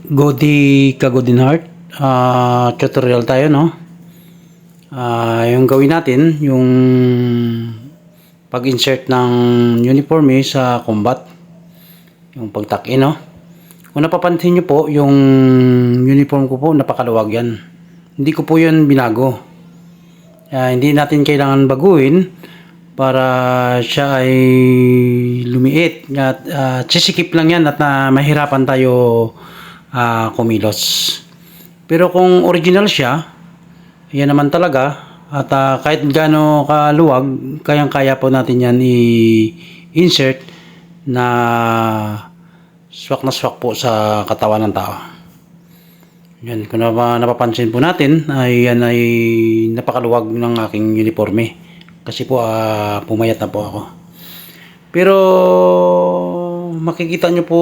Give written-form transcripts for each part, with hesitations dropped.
Godi Kagodin Heart, tutorial tayo, no? Yung gawin natin, yung pag-insert ng uniforme sa combat, yung pag-tuck-in, no? Kung napapansin nyo po, yung uniform ko po, napakaluwag yan. Hindi ko po yan binago. Hindi natin kailangan baguhin para siya ay lumiit. At sisikip lang yan at mahirapan tayo kumilos. Pero kung original siya, yan naman talaga. At kahit gaano kaluwag, kayang-kaya po natin yan i-insert na swak po sa katawan ng tao. Yan, kung napapansin po natin, yan ay napakaluwag ng aking uniforme. Kasi po pumayat na po ako. Pero makikita nyo po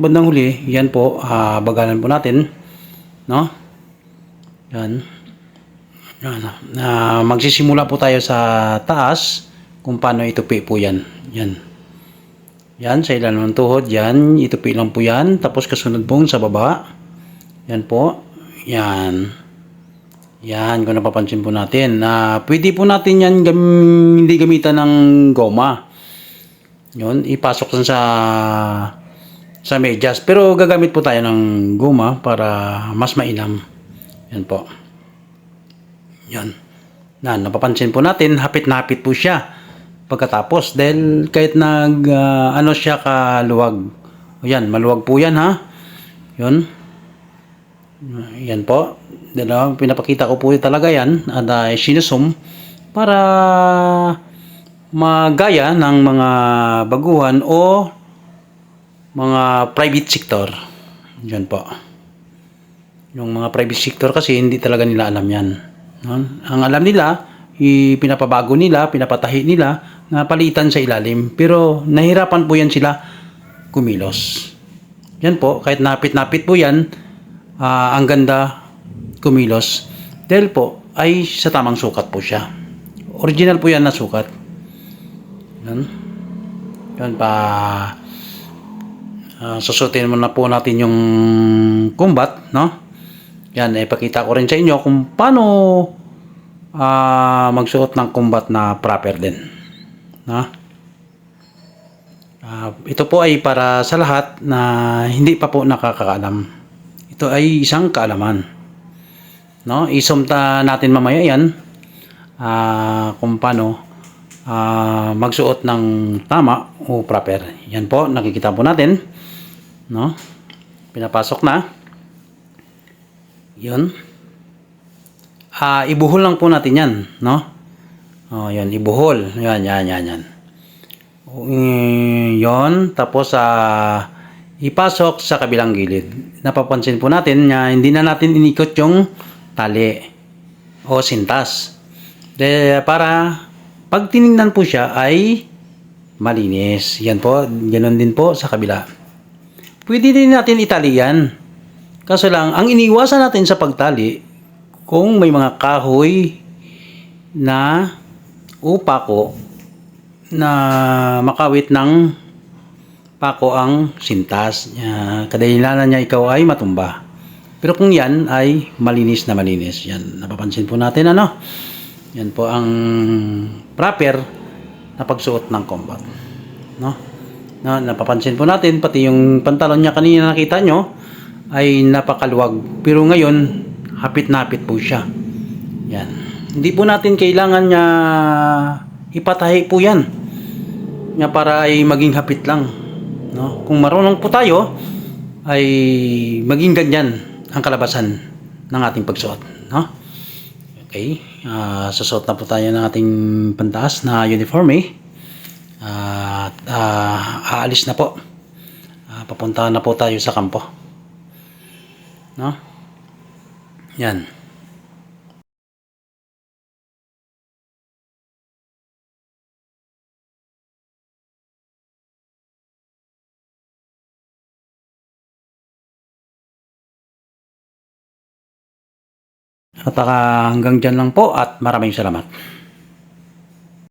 bandang huli, yan po, bagalan po natin, no? Yan. Magsisimula po tayo sa taas kung paano itupi po yan. Yan, sa ilalim ng tuhod, yan, itupi lang po yan. Tapos kasunod pong sa baba. Yan po. Yan. Yan, kung napapansin po natin. Pwede po natin yan hindi gamitan ng goma. Yun, ipasok sa medyas. Pero gagamit po tayo ng goma para mas mainam. Yan po. Yan. Napapansin po natin, hapit na hapit po siya. Pagkatapos, dahil kahit ano siya kaluwag. Yan, maluwag po yan, ha. Yun. Yan po. Pinapakita ko po talaga yan. At sinusum para magaya ng mga baguhan o mga private sector. Yan po. Yung mga private sector kasi hindi talaga nila alam yan. Ang alam nila, pinapabago nila, pinapatahi nila, na palitan sa ilalim. Pero nahirapan po yan sila kumilos. Yan po, kahit napit-napit po yan, ang ganda kumilos. Dahil po, ay sa tamang sukat po siya. Original po yan na sukat. Yan pa. Susutin muna po natin yung combat, no? Yan, ipakita ko rin sa inyo kung paano magsuot ng combat na proper din. Ito po ay para sa lahat na hindi pa po nakakaalam. Ito ay isang kaalaman. No? Isumta natin mamaya yan kung paano magsuot ng tama o proper. Yan po, nakikita po natin. No? Pinapasok na. Yun. Ibuhol lang po natin yan, no? Yan, ibuhol. Yan. Yun, tapos ipasok sa kabilang gilid. Napapansin po natin na hindi na natin inikot yung tali o sintas. Para pag tinignan po siya ay malinis. Yan po, ganoon din po sa kabila. Pwede din natin itali yan. Kaso lang, ang iniiwasan natin sa pagtali, kung may mga kahoy na pako na makawit ng pako ang sintas. Kadahilanan niya ikaw ay matumba. Pero kung yan ay malinis na malinis. Yan, napapansin po natin, ano? Yan po ang proper na pagsuot ng combat. No? Napapansin po natin, pati yung pantalon niya kanina nakita nyo, ay napakaluwag. Pero ngayon, hapit na hapit po siya. Yan. Hindi po natin kailangan niya ipatahi po yan. Para ay maging hapit lang. No? Kung marunong po tayo, ay maging ganyan ang kalabasan ng ating pagsuot. No? Okay. Susuot na po tayo ng ating pantaas na uniforme. At aalis na po. Papunta na po tayo sa kampo. No? Yan. At hanggang dyan lang po at maraming salamat.